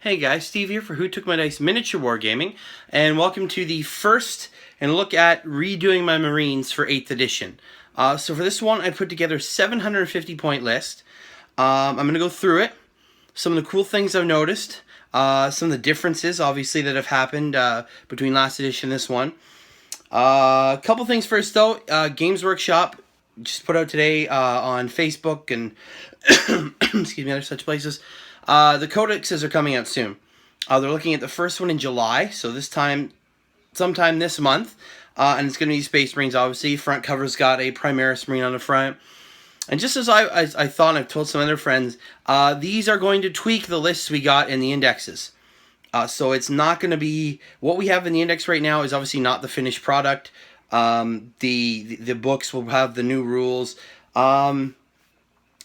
Hey guys, Steve here for Who Took My Dice Miniature Wargaming, and welcome to the first and look at redoing my Marines for 8th edition. So for this one, I put together a 750 point list. I'm going to go through it, some of the cool things I've noticed, some of the differences obviously that have happened between last edition and this one. A couple things first though, Games Workshop just put out today on Facebook and excuse me, other such places. The codexes are coming out soon. They're looking at the first one in July, so sometime this month, and it's going to be Space Marines, obviously. Front cover's got a Primaris Marine on the front. And just as I thought, and I've told some other friends, these are going to tweak the lists we got in the indexes. So it's not going to be, what we have in the index right now is obviously not the finished product. The books will have the new rules.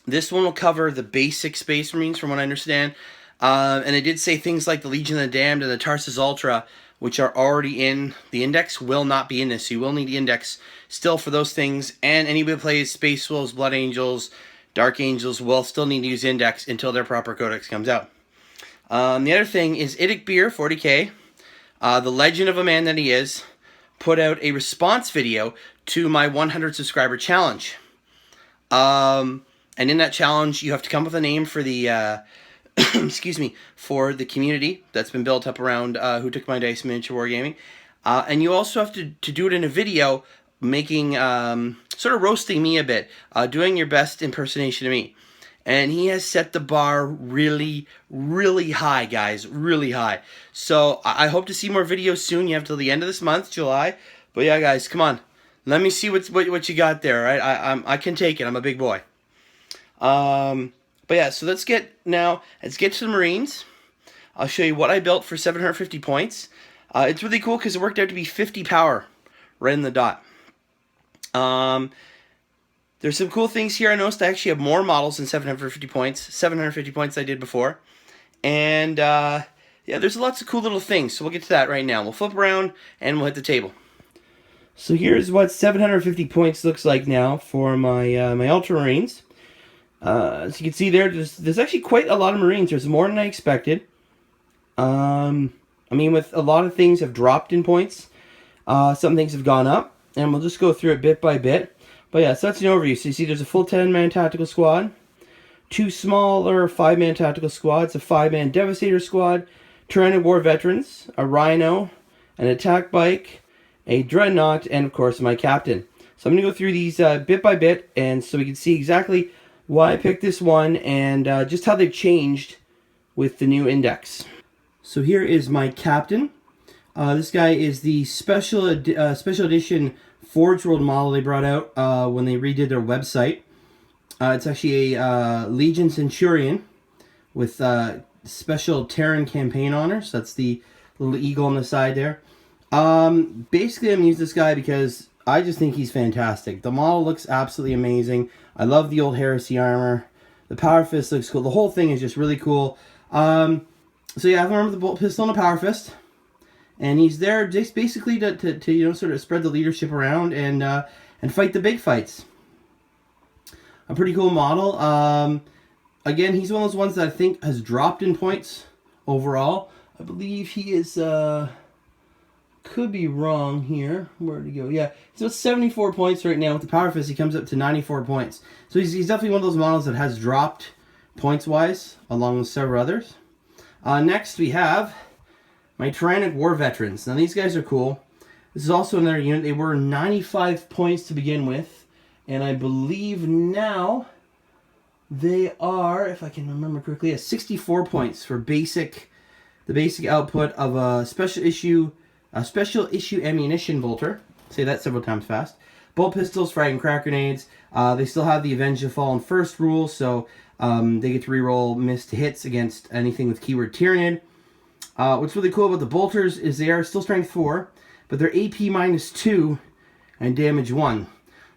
This one will cover the basic Space Marines, from what I understand. And it did say things like the Legion of the Damned and the Tarsus Ultra, which are already in the index, will not be in this. So you will need the index still for those things. And anybody who plays Space Wolves, Blood Angels, Dark Angels will still need to use index until their proper codex comes out. The other thing is Idic Beer, 40k, the legend of a man that he is, put out a response video to my 100 subscriber challenge. And in that challenge, you have to come up with a name for the, excuse me, for the community that's been built up around Who Took My Dice Miniature Wargaming. And you also have to do it in a video, making, sort of roasting me a bit, doing your best impersonation of me. And he has set the bar really, really high, guys, really high. So I hope to see more videos soon. You have till the end of this month, July. But yeah, guys, come on. Let me see what you got there, right? I can take it. I'm a big boy. But yeah, so let's get to the Marines. I'll show you what I built for 750 points. It's really cool because it worked out to be 50 power right in the dot. There's some cool things here. I noticed I actually have more models than 750 points I did before. And yeah, there's lots of cool little things. So we'll get to that right now. We'll flip around and we'll hit the table. So here's what 750 points looks like now for my my Ultramarines. As you can see there's actually quite a lot of Marines. There's more than I expected. I mean, with a lot of things have dropped in points. Some things have gone up. And we'll just go through it bit by bit. But yeah, so that's an overview. So you see there's a full 10-man tactical squad. 2 smaller 5-man tactical squads. A 5-man Devastator squad. Tyranid War Veterans. A Rhino. An attack bike. A Dreadnought. And of course my captain. So I'm going to go through these bit by bit. And so we can see exactly why I picked this one, and just how they've changed with the new index. So here is my captain. This guy is the special edition Forge World model they brought out when they redid their website. It's actually a Legion Centurion with special Terran campaign honors. That's the little eagle on the side there. Basically, I'm going to use this guy because I just think he's fantastic. The model looks absolutely amazing. I love the old Heresy armor. The Power Fist looks cool. The whole thing is just really cool. So yeah, I have him armed with the Bolt Pistol and a Power Fist. And he's there just basically to you know, sort of spread the leadership around and fight the big fights. A pretty cool model. Again, he's one of those ones that I think has dropped in points overall. I believe he is... could be wrong here. Where'd he go? Yeah, he's at 74 points right now. With the Power Fist, he comes up to 94 points. So he's definitely one of those models that has dropped points-wise, along with several others. Next, we have my Tyranid War Veterans. Now, these guys are cool. This is also another unit. They were 95 points to begin with. And I believe now they are, if I can remember correctly, 64 points for the basic output of a special issue ammunition bolter. Say that several times fast. Bolt pistols, frag and crack grenades. They still have the Avenge the Fallen First rule, so they get to reroll missed hits against anything with keyword Tyranid. What's really cool about the bolters is they are still strength 4, but they're AP -2 and damage 1.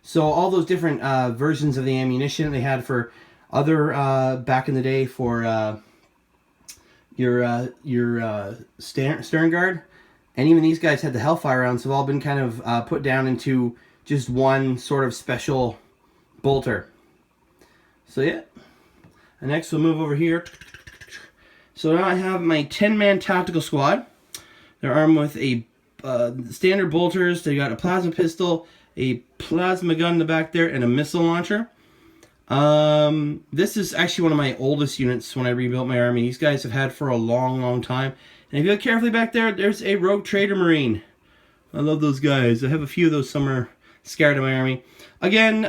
So all those different versions of the ammunition they had for other back in the day for your Stern Guard. And even these guys had the Hellfire rounds, so have all been kind of put down into just one sort of special bolter. So yeah. And next we'll move over here So now I have my 10-man tactical squad. They're armed with a standard bolters. They got a plasma pistol, a plasma gun in the back there, and a missile launcher. This is actually one of my oldest units when I rebuilt my army. These guys have had for a long, long time. And if you look carefully back there, there's a Rogue Trader Marine. I love those guys. I have a few of those somewhere scattered in my army. Again,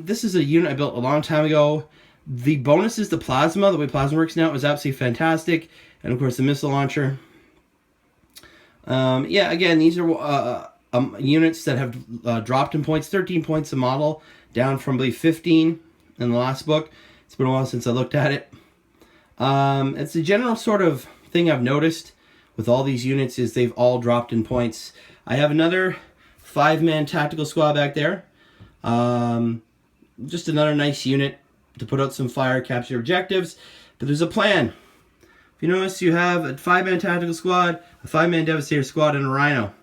this is a unit I built a long time ago. The bonus is the plasma. The way plasma works now is absolutely fantastic. And of course the missile launcher. Yeah, again, these are units that have dropped in points. 13 points a model, down from, I believe, 15 in the last book. It's been a while since I looked at it. It's a general sort of thing I've noticed with all these units is they've all dropped in points. I have another 5-man tactical squad back there. Just another nice unit to put out some fire, capture objectives. But there's a plan. If you notice, you have a 5-man tactical squad, a 5-man Devastator squad, and a Rhino.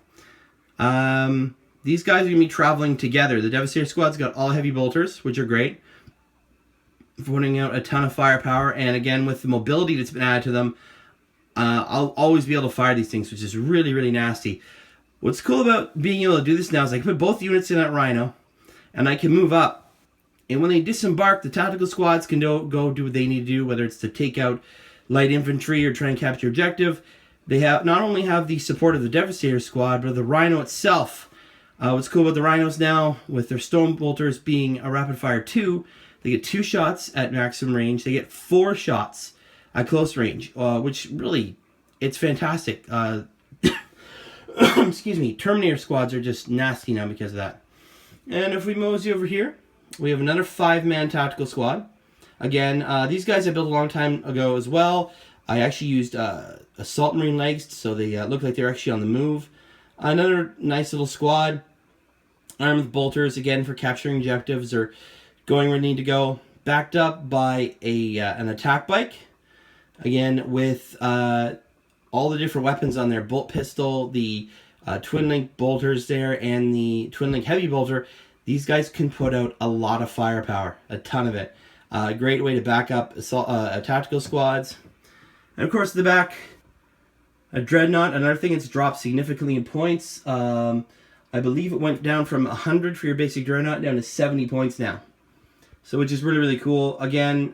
These guys are going to be traveling together. The Devastator squad's got all heavy bolters, which are great, putting out a ton of firepower. And again, with the mobility that's been added to them, I'll always be able to fire these things, which is really, really nasty. What's cool about being able to do this now is I can put both units in that Rhino, and I can move up. And when they disembark, the tactical squads can go do what they need to do, whether it's to take out light infantry or try and capture objective. They have not only have the support of the Devastator squad, but the Rhino itself. What's cool about the Rhinos now, with their stone bolters being a rapid fire 2, they get 2 shots at maximum range. They get 4 shots at close range, which really, it's fantastic. Excuse me, Terminator squads are just nasty now because of that. And if we mosey over here, we have another 5-man tactical squad. Again, these guys I built a long time ago as well. I actually used Assault Marine legs, so they look like they're actually on the move. Another nice little squad, armed with bolters, again for capturing objectives or going where they need to go. Backed up by an attack bike, again with all the different weapons on there. Bolt pistol, the Twin Link bolters there, and the Twin Link heavy bolter. These guys can put out a lot of firepower, a ton of it. Great way to back up tactical squads. And of course, the back, a Dreadnought. Another thing, it's dropped significantly in points. I believe it went down from 100 for your basic Dreadnought down to 70 points now. So, which is really, really cool. Again,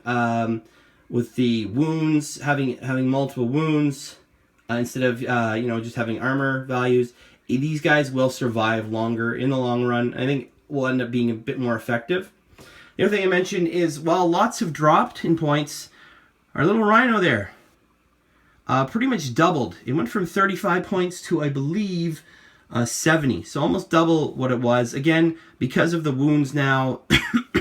with the wounds, having multiple wounds instead of just having armor values, these guys will survive longer in the long run. I think will end up being a bit more effective. The other thing I mentioned is, while lots have dropped in points, our little Rhino there pretty much doubled. It went from 35 points to, I believe, 70. So almost double what it was. Again, because of the wounds now,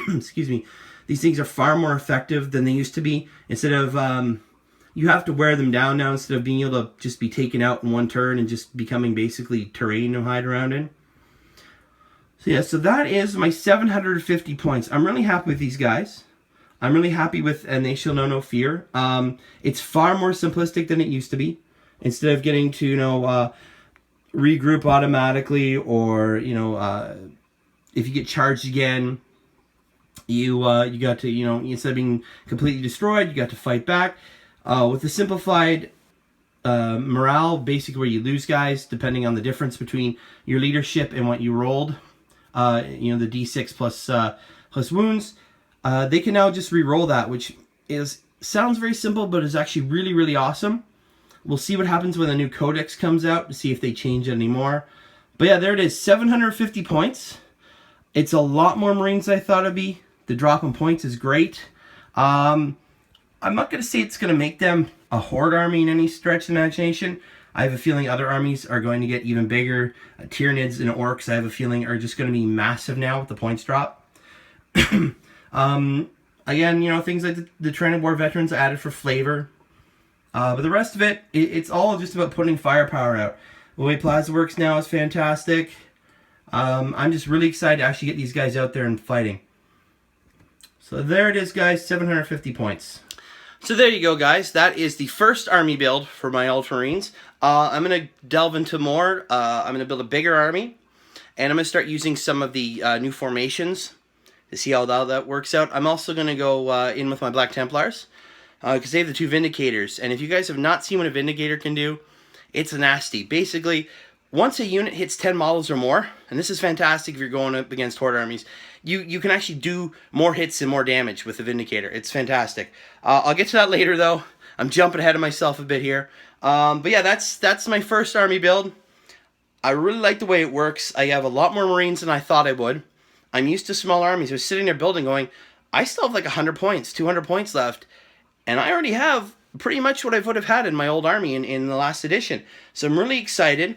excuse me, these things are far more effective than they used to be. Instead of, you have to wear them down now instead of being able to just be taken out in one turn and just becoming basically terrain to hide around in. So yeah, so that is my 750 points. I'm really happy with these guys. I'm really happy with And They Shall Know No Fear. It's far more simplistic than it used to be. Instead of getting to, regroup automatically, or, if you get charged again, you got to, instead of being completely destroyed, you got to fight back. With the simplified morale, basically where you lose guys depending on the difference between your leadership and what you rolled, the D6 plus wounds, they can now just re-roll that, which sounds very simple, but is actually really, really awesome. We'll see what happens when the new codex comes out to see if they change it anymore. But yeah, there it is, 750 points. It's a lot more Marines than I thought it'd be. The drop in points is great. I'm not going to say it's going to make them a horde army in any stretch of the imagination. I have a feeling other armies are going to get even bigger. Tyranids and Orcs, I have a feeling, are just going to be massive now with the points drop. Again, things like the Tyranid War Veterans added for flavor. But the rest of it, it's all just about putting firepower out. The way Plaza works now is fantastic. I'm just really excited to actually get these guys out there and fighting. So there it is, guys, 750 points. So there you go, guys. That is the first army build for my Ultramarines. I'm going to delve into more. I'm going to build a bigger army. And I'm going to start using some of the new formations to see how that works out. I'm also going to go in with my Black Templars. because they have the 2 Vindicators. And if you guys have not seen what a Vindicator can do, it's nasty. Basically, once a unit hits 10 models or more, and this is fantastic if you're going up against Horde armies, you can actually do more hits and more damage with the Vindicator. It's fantastic. I'll get to that later, though. I'm jumping ahead of myself a bit here. But yeah, that's my first army build. I really like the way it works. I have a lot more Marines than I thought I would. I'm used to small armies. I was sitting there building going, I still have like 100 points, 200 points left. And I already have pretty much what I would have had in my old army in the last edition. So I'm really excited.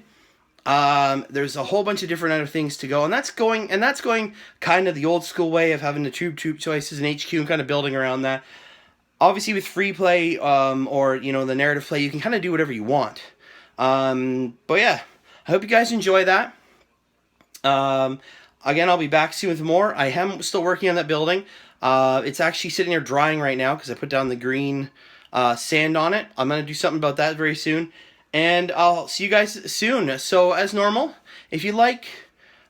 There's a whole bunch of different other things to go. And that's going kind of the old school way of having the troop choices and HQ and kind of building around that. Obviously with free play or, you know, the narrative play, you can kind of do whatever you want. But yeah, I hope you guys enjoy that. Again, I'll be back soon with more. I am still working on that building. It's actually sitting there drying right now because I put down the green sand on it. I'm going to do something about that very soon. And I'll see you guys soon. So as normal, if you liked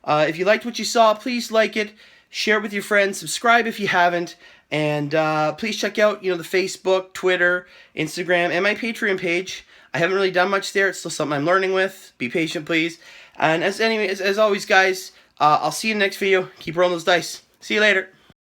what you saw, please like it, share it with your friends, subscribe if you haven't, and please check out the Facebook, Twitter, Instagram, and my Patreon page. I haven't really done much there. It's still something I'm learning with. Be patient, please. And as always, guys, I'll see you in the next video. Keep rolling those dice. See you later.